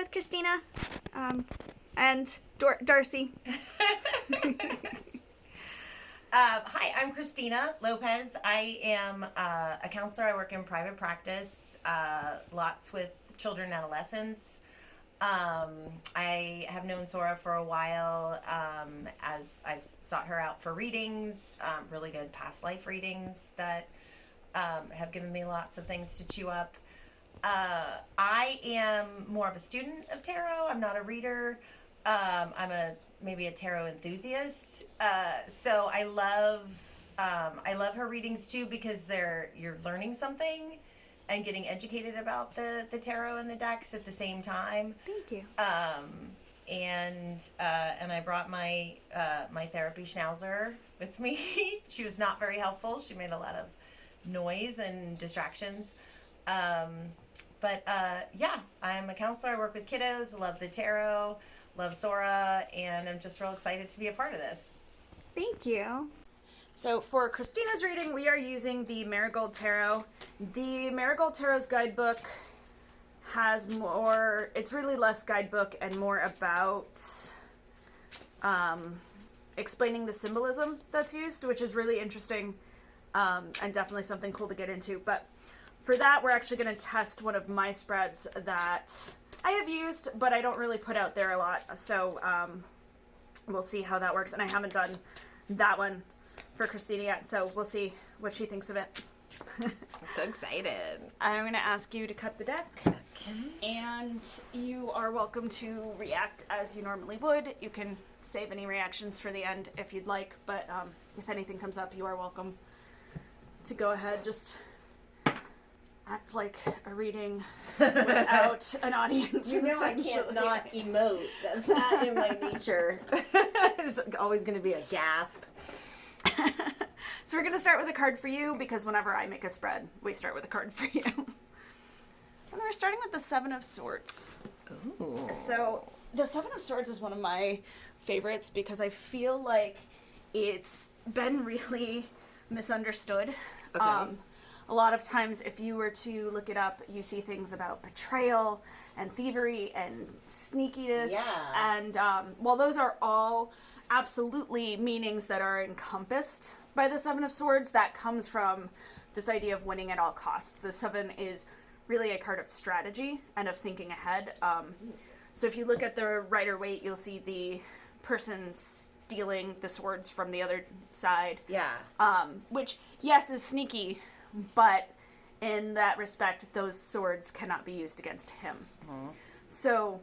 with Christina, and Darcy. Hi, I'm Christina Lopez. I am a counselor. I work in private practice, lots with children and adolescents. I have known Sora for a while, as I've sought her out for readings, really good past life readings that have given me lots of things to chew up. I am more of a student of tarot. I'm not a reader. I'm maybe a tarot enthusiast. So I love her readings too, because you're learning something and getting educated about the tarot and the decks at the same time. Thank you. And I brought my therapy schnauzer with me. She was not very helpful. She made a lot of noise and distractions. But I'm a counselor. I work with kiddos. Love the tarot. Love Sora, and I'm just real excited to be a part of this. Thank you. So for Christina's reading, we are using the Marigold Tarot. The Marigold Tarot's guidebook has more, it's really less guidebook and more about explaining the symbolism that's used, which is really interesting and definitely something cool to get into. But for that, we're actually going to test one of my spreads that I have used, but I don't really put out there a lot. So we'll see how that works. And I haven't done that one for Christina yet, so we'll see what she thinks of it. I'm so excited. I'm going to ask you to cut the deck. Okay. And you are welcome to react as you normally would. You can save any reactions for the end if you'd like, but if anything comes up, you are welcome to go ahead. Just act like a reading without an audience. You know I can't not emote. That's not in my nature. It's always going to be a gasp. So we're going to start with a card for you, because whenever I make a spread, we start with a card for you. And we're starting with the Seven of Swords. Ooh. So the Seven of Swords is one of my favorites because I feel like it's been really misunderstood. Okay. A lot of times, if you were to look it up, you see things about betrayal and thievery and sneakiness. Yeah. And while those are all absolutely meanings that are encompassed by the Seven of Swords, that comes from this idea of winning at all costs. The Seven is really a card of strategy and of thinking ahead. So if you look at the Rider-Waite, you'll see the person stealing the swords from the other side. Yeah. Which, yes, is sneaky, but in that respect, those swords cannot be used against him. Mm-hmm. So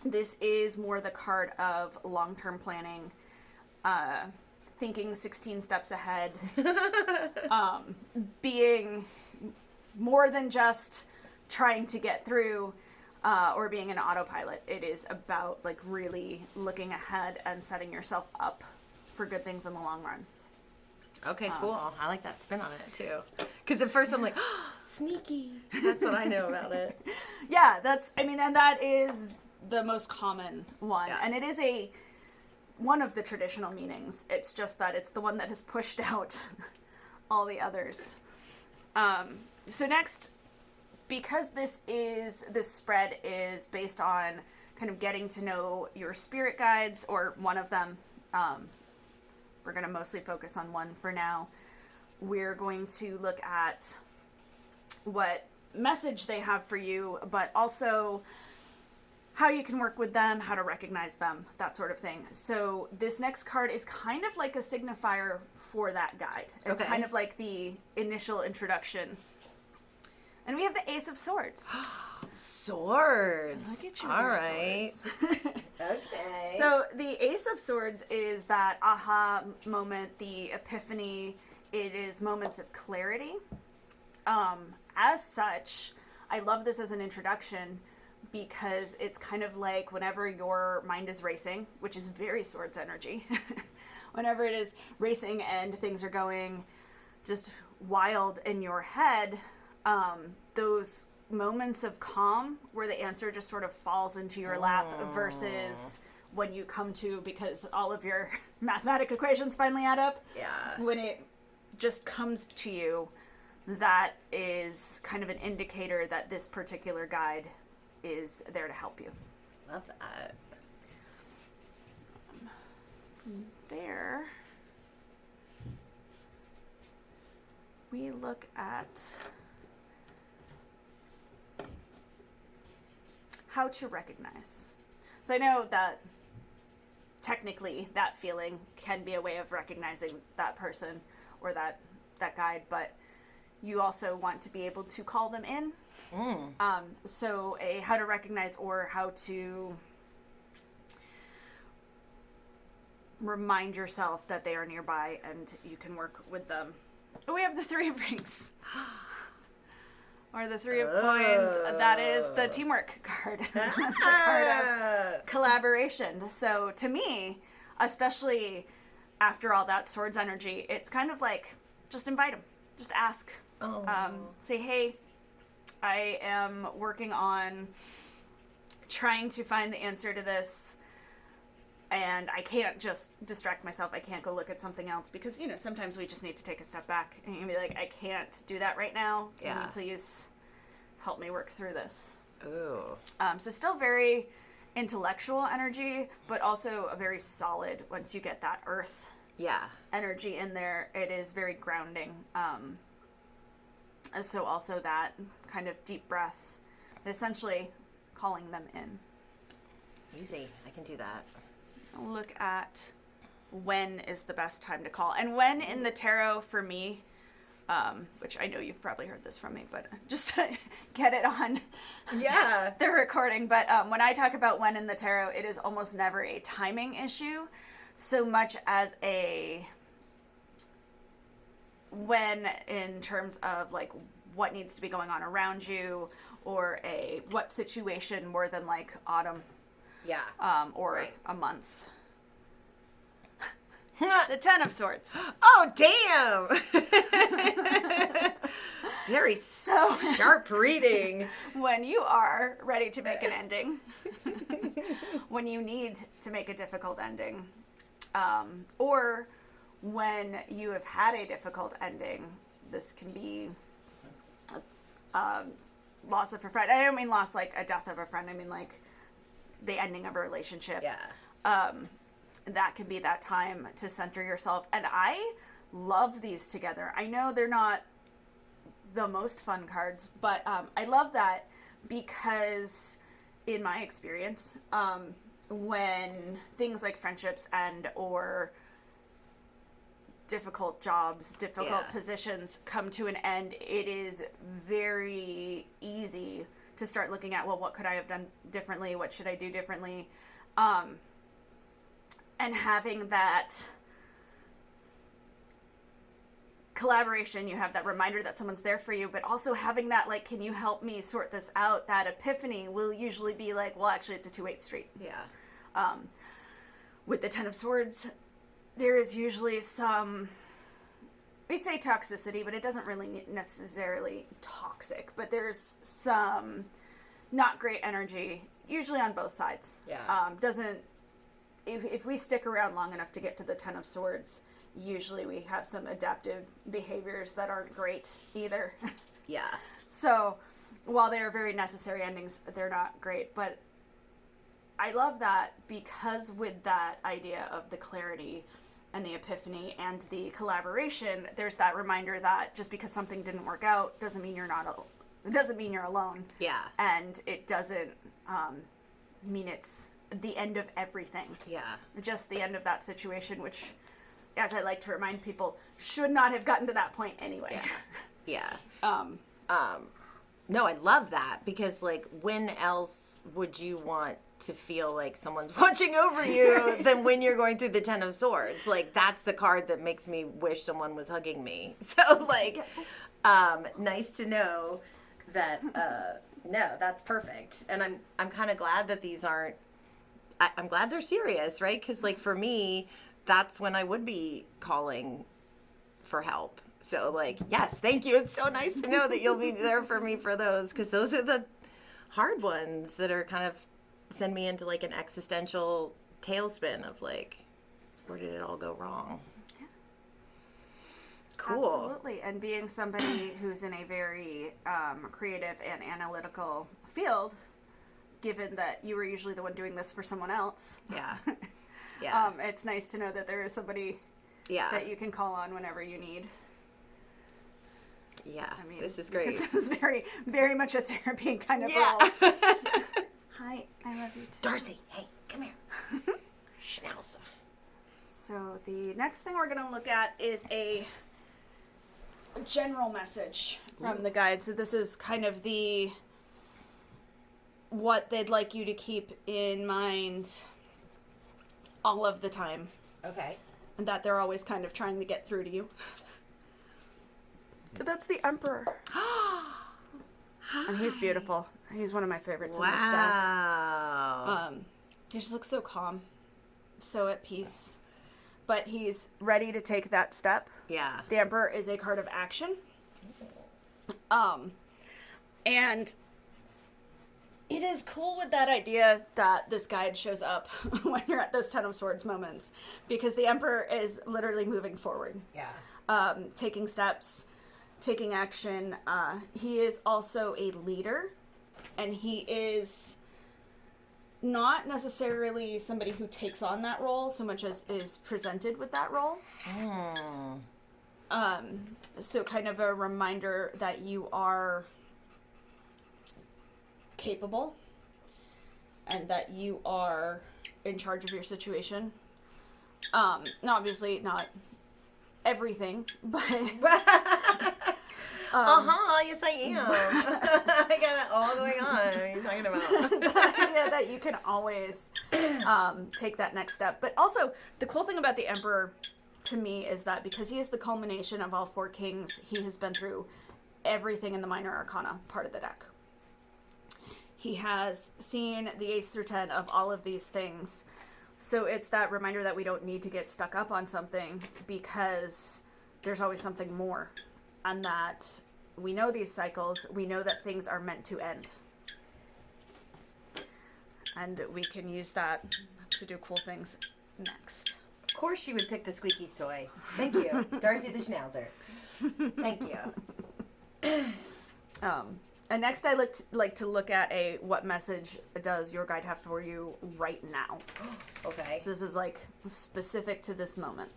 this is more the card of long-term planning, thinking 16 steps ahead, being more than just trying to get through or being an autopilot. It is about like really looking ahead and setting yourself up for good things in the long run. Okay, cool. I like that spin on it too. Because at first I'm like, oh, sneaky. That's what I know about it. Yeah, and that is the most common one. Yeah. And it is one of the traditional meanings. It's just that it's the one that has pushed out all the others. So next, because this spread is based on kind of getting to know your spirit guides, or one of them, we're going to mostly focus on one for now. We're going to look at what message they have for you, but also how you can work with them, how to recognize them, that sort of thing. So this next card is kind of like a signifier for that guide. It's kind of like the initial introduction. And we have the Ace of Swords. Swords. Look at you. All right. Swords. Okay. So the Ace of Swords is that aha moment, the epiphany. It is moments of clarity. As such, I love this as an introduction because it's kind of like whenever your mind is racing, which is very Swords energy, whenever it is racing and things are going just wild in your head, those moments of calm where the answer just sort of falls into your lap versus when you come to, because all of your mathematic equations finally add up. Yeah. When it just comes to you, that is kind of an indicator that this particular guide is there to help you. Love that. There, we look at how to recognize. So I know that technically that feeling can be a way of recognizing that person or that guide, but you also want to be able to call them in. So a how to recognize or how to remind yourself that they are nearby and you can work with them. Oh, we have the 3 of rings. Or the 3 of coins. That is the teamwork card. That's the card of collaboration. So to me, especially after all that swords energy, it's kind of like, just invite them. Just ask. Say, hey, I am working on trying to find the answer to this, and I can't just distract myself. I can't go look at something else because, you know, sometimes we just need to take a step back and you can be like, I can't do that right now. Can you please help me work through this? Ooh. So still very intellectual energy, but also a very solid once you get that earth energy in there. It is very grounding. So also that kind of deep breath, essentially calling them in. Easy. I can do that. Look at when is the best time to call. And when in the tarot for me, which I know you've probably heard this from me, but just to get it on the recording. But when I talk about when in the tarot, it is almost never a timing issue so much as a when in terms of like what needs to be going on around you, or a what situation more than like autumn or a month. The 10 of Swords. Oh, damn! Very sharp reading. When you are ready to make an ending, when you need to make a difficult ending, or when you have had a difficult ending, this can be loss of a friend. I don't mean loss like a death of a friend. I mean like the ending of a relationship. That can be that time to center yourself. And I love these together. I know they're not the most fun cards, but I love that because in my experience, when things like friendships end or difficult jobs, difficult positions come to an end, it is very easy to start looking at, well, what could I have done differently? What should I do differently? And having that collaboration, you have that reminder that someone's there for you, but also having that, like, can you help me sort this out? That epiphany will usually be like, well, actually, it's a two-way street. With the 10 of Swords, there is usually some, we say toxicity, but it doesn't really necessarily toxic, but there's some not great energy, usually on both sides. If we stick around long enough to get to the 10 of Swords, usually we have some adaptive behaviors that aren't great either. So while they are very necessary endings, they're not great. But I love that because with that idea of the clarity and the epiphany and the collaboration, there's that reminder that just because something didn't work out doesn't mean you're not. It doesn't mean you're alone. And it doesn't mean it's the end of everything. Just the end of that situation, which, as I like to remind people, should not have gotten to that point anyway. No, I love that because, like, when else would you want to feel like someone's watching over you than when you're going through the 10 of Swords? Like, that's the card that makes me wish someone was hugging me. So, like, nice to know that, no, that's perfect. And I'm kind of glad that these aren't, I'm glad they're serious, right? Because, like, for me, that's when I would be calling for help. So, like, yes, thank you. It's so nice to know that you'll be there for me for those, because those are the hard ones that are kind of send me into, like, an existential tailspin of, like, where did it all go wrong? Cool. Absolutely. And being somebody who's in a very creative and analytical field, given that you were usually the one doing this for someone else. Yeah. Yeah. It's nice to know that there is somebody that you can call on whenever you need. Yeah. I mean, this is great. This is very, very much a therapy kind of role. Hi, I love you too. Darcy, hey, come here. Schnauzer. So the next thing we're going to look at is a general message from the guide. So this is kind of what they'd like you to keep in mind all of the time. Okay. And that they're always kind of trying to get through to you. But that's the Emperor. And he's beautiful. He's one of my favorites in this deck. Wow. He just looks so calm, so at peace. But he's ready to take that step. Yeah. The Emperor is a card of action. And it is cool with that idea that this guide shows up when you're at those Ten of Swords moments. Because the Emperor is literally moving forward. Yeah. Taking steps, taking action. He is also a leader. And he is not necessarily somebody who takes on that role so much as is presented with that role. So kind of a reminder that you are capable and that you are in charge of your situation. Obviously not everything, but yes I am. I got it all going on. What are you talking about? The idea that you can always take that next step. But also, the cool thing about the Emperor, to me, is that because he is the culmination of all four kings, he has been through everything in the Minor Arcana part of the deck. He has seen the Ace through 10 of all of these things. So it's that reminder that we don't need to get stuck up on something because there's always something more. And that we know these cycles, we know that things are meant to end. And we can use that to do cool things next. Of course you would pick the Squeaky's toy. Thank you. Darcy the Schnauzer. Thank you. And next I like to look at what message does your guide have for you right now. Okay. So this is like specific to this moment.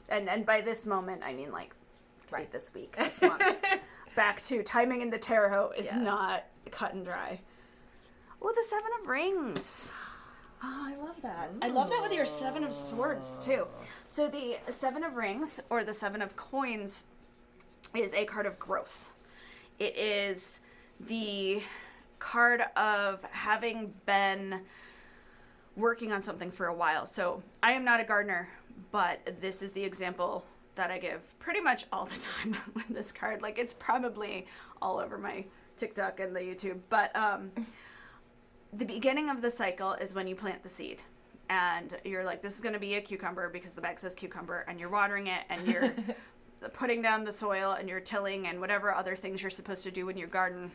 And by this moment, I mean like right this week, this month. Back to timing in the tarot is not cut and dry. Oh, the Seven of Rings. Oh, I love that. I love that with your Seven of Swords, too. So the Seven of Rings, or the Seven of Coins, is a card of growth. It is the card of having been working on something for a while. So I am not a gardener, but this is the example that I give pretty much all the time with this card. Like, it's probably all over my TikTok and the YouTube. But the beginning of the cycle is when you plant the seed. And you're like, this is going to be a cucumber because the bag says cucumber. And you're watering it and you're putting down the soil and you're tilling and whatever other things you're supposed to do when you garden.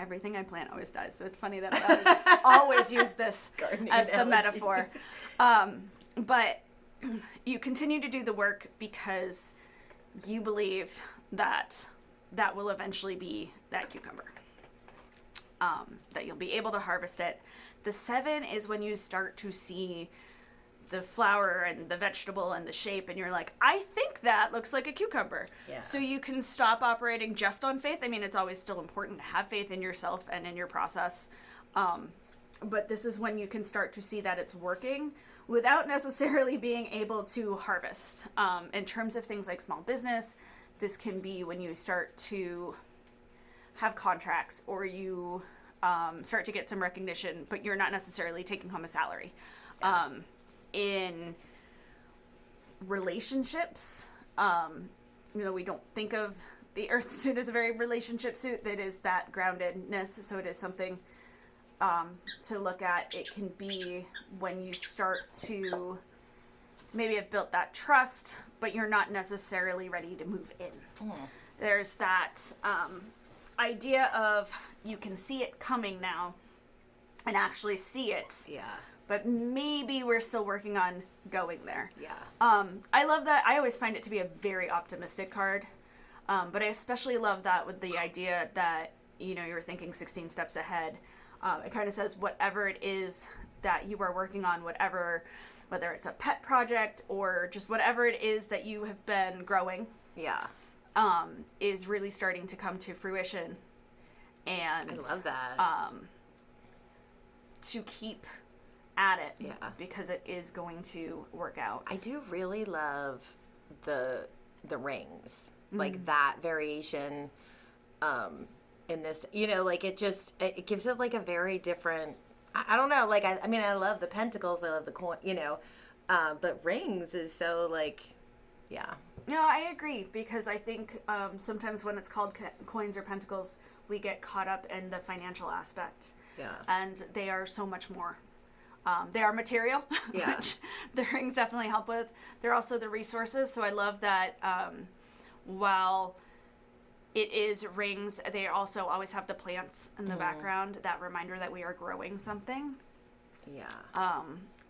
Everything I plant always dies. So it's funny that I always use this Gardening as analogy. the metaphor. But you continue to do the work because you believe that will eventually be that cucumber. That you'll be able to harvest it. The 7 is when you start to see the flower and the vegetable and the shape, and you're like, I think that looks like a cucumber. Yeah. So you can stop operating just on faith. I mean, it's always still important to have faith in yourself and in your process. But this is when you can start to see that it's working without necessarily being able to harvest. In terms of things like small business, this can be when you start to have contracts or you start to get some recognition, but you're not necessarily taking home a salary. Yeah. In relationships, we don't think of the Earth suit as a very relationship suit. That is that groundedness. So it is something to look at. It can be when you start to maybe have built that trust, but you're not necessarily ready to move in. There's that idea of you can see it coming now and actually see it. Yeah. But maybe we're still working on going there. Yeah. I love that. I always find it to be a very optimistic card. But I especially love that with the idea that you're thinking 16 steps ahead. It kind of says whatever it is that you are working on, whether it's a pet project or just whatever it is that you have been growing, is really starting to come to fruition. And I love that. To keep at it, because it is going to work out. I do really love the rings, like that variation. In this, like it gives it like a very different. I don't know, like I mean, I love the pentacles, I love the coin, but rings is so like, yeah. No, I agree, because I think sometimes when it's called coins or pentacles, we get caught up in the financial aspect. Yeah. And they are so much more. They are material, which the rings definitely help with. They're also the resources. So I love that while it is rings, they also always have the plants in the background, that reminder that we are growing something. Yeah.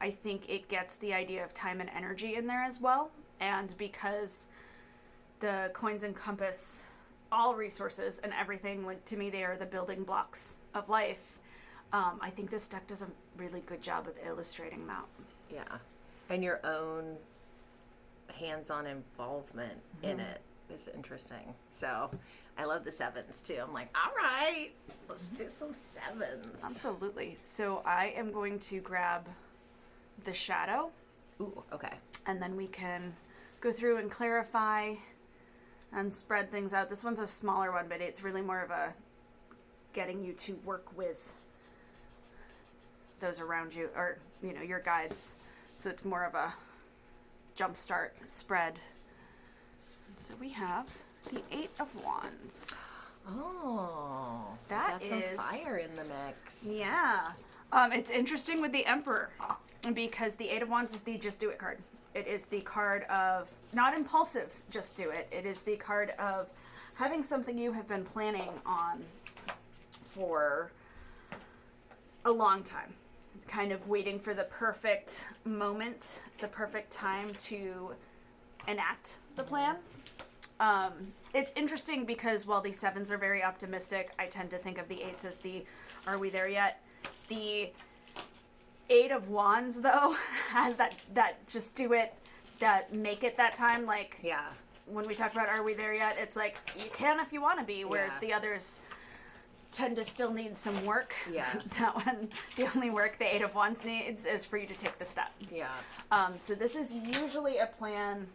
I think it gets the idea of time and energy in there as well. And because the coins encompass all resources and everything, like to me, they are the building blocks of life. I think this deck does a really good job of illustrating that. Yeah. And your own hands-on involvement in it is interesting. So I love the sevens too. I'm like, all right, let's do some sevens. Absolutely. So I am going to grab the shadow. Ooh, okay. And then we can go through and clarify and spread things out. This one's a smaller one, but it's really more of a getting you to work with those around you, or your guides. So it's more of a jumpstart spread. So we have the 8 of Wands. Oh, that is some fire in the mix. Yeah. It's interesting with the Emperor, because the 8 of Wands is the just do it card. It is the card of not impulsive just do it. It is the card of having something you have been planning on for a long time, kind of waiting for the perfect moment, the perfect time to enact the plan. It's interesting because while the sevens are very optimistic, I tend to think of the eights as the are we there yet? The 8 of Wands, though, has that just do it, that make it that time. Like, when we talk about are we there yet, it's like you can if you want to be, whereas the others tend to still need some work. Yeah. That one, the only work the 8 of Wands needs is for you to take the step. Yeah. So this is usually a plan,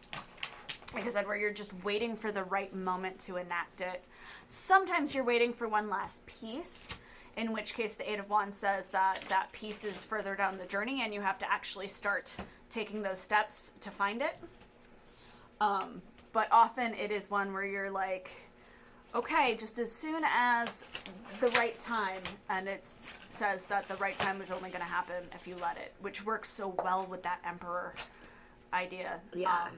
like I said, where you're just waiting for the right moment to enact it. Sometimes you're waiting for one last piece, in which case the 8 of Wands says that piece is further down the journey and you have to actually start taking those steps to find it. But often it is one where you're like, okay, just as soon as the right time, and it says that the right time is only going to happen if you let it, which works so well with that Emperor idea. Yeah.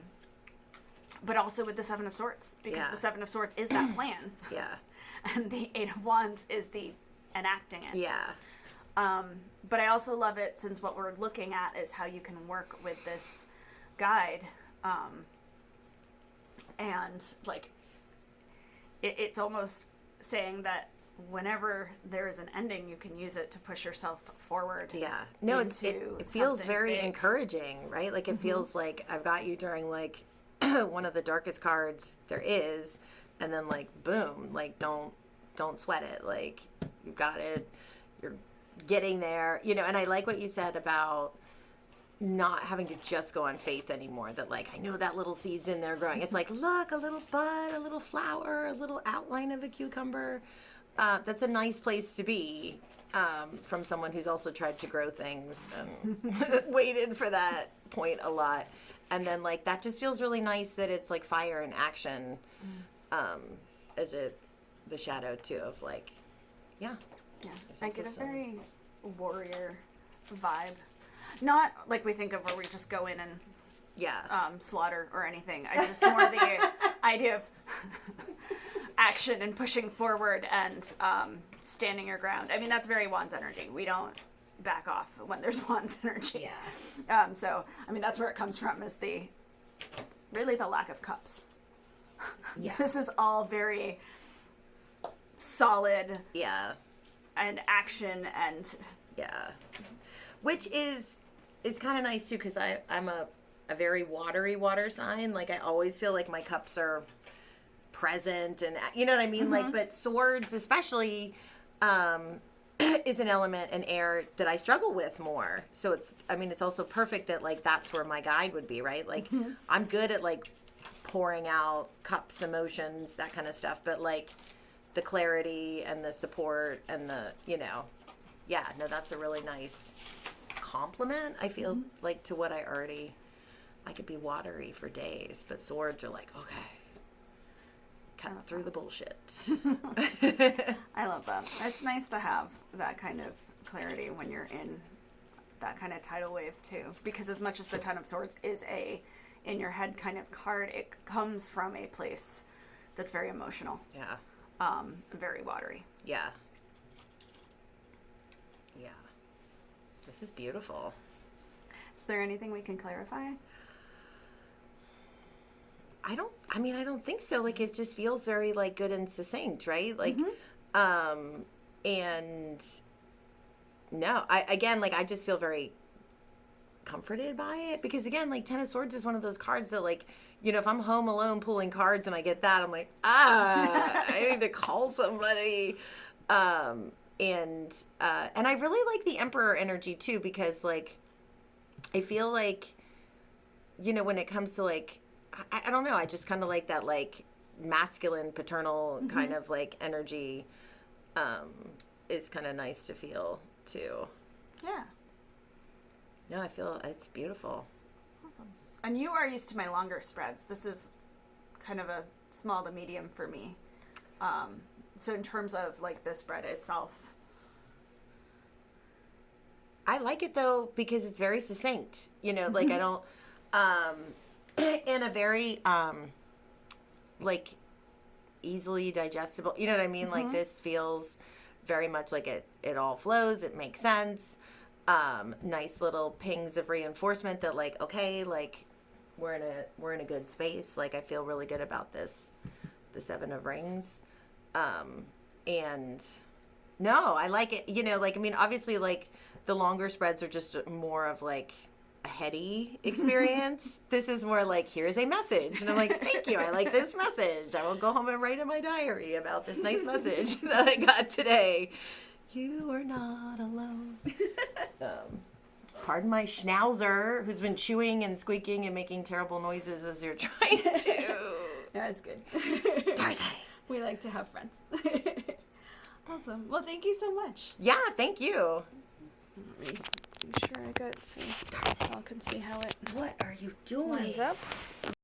But also with the 7 of Swords, because the 7 of Swords is that plan. Yeah. And the 8 of Wands is the enacting it. Yeah. But I also love it, since what we're looking at is how you can work with this guide. And like, it's almost saying that whenever there is an ending, you can use it to push yourself forward. Yeah. No, it feels very big. Encouraging, right? Like it feels like I've got you during like one of the darkest cards there is, and then like boom, like don't sweat it. Like you've got it. You're getting there, and I like what you said about not having to just go on faith anymore, that like I know that little seed's in there growing. It's like, look, a little bud, a little flower, a little outline of a cucumber. That's a nice place to be, from someone who's also tried to grow things and waited for that point a lot. And then like that just feels really nice that it's like fire and action, as the shadow too of like, yeah. I get a very warrior vibe. Not like we think of where we just go in and slaughter or anything. I just more the idea of action and pushing forward and standing your ground. I mean, that's very Wands energy. We don't back off when there's Wands energy. Yeah. So, I mean, that's where it comes from, is really the lack of cups. Yeah. This is all very solid Yeah. and action and Yeah. Which is kind of nice too, because I'm a very watery water sign. Like I always feel like my cups are present, and you know what I mean? Like, but swords especially is an element in air that I struggle with more. So it's also perfect that like that's where my guide would be, right? Like I'm good at like pouring out cups, emotions, that kind of stuff, but like the clarity and the support and the, yeah, no, that's a really nice compliment. I feel like to what I could be watery for days, but swords are like, okay, cut through the bullshit. I love that. It's nice to have that kind of clarity when you're in that kind of tidal wave too, because as much as the Ten of Swords is a in your head kind of card, it comes from a place that's very emotional. Yeah. Very watery. Yeah. Yeah. This is beautiful. Is there anything we can clarify? I don't think so. Like, it just feels very, like, good and succinct, right? Like, and no, I just feel very comforted by it, because again, like, Ten of Swords is one of those cards that, like, if I'm home alone pulling cards and I get that, I'm like, I need to call somebody. And I really like the Emperor energy too, because like, I feel like, when it comes to like, I don't know, I just kind of like that like masculine paternal kind of like energy, is kind of nice to feel too. Yeah. No, I feel it's beautiful. Awesome. And you are used to my longer spreads. This is kind of a small to medium for me. So in terms of like the spread itself, I like it though, because it's very succinct, like I don't, and a very, like easily digestible, you know what I mean? Like this feels very much like it all flows. It makes sense. Nice little pings of reinforcement that like, okay, like we're in a good space. Like I feel really good about this, the Seven of Rings. And no, I like it, like, I mean, obviously like the longer spreads are just more of like a heady experience. This is more like, here's a message. And I'm like, thank you. I like this message. I will go home and write in my diary about this nice message that I got today. You are not alone. Pardon my schnauzer, who's been chewing and squeaking and making terrible noises as you're trying to. yeah, it's good. Darcy. We like to have friends. Awesome. Well, thank you so much. Yeah, thank you. Let me make sure I got so y'all can see how it What are you doing? lines up.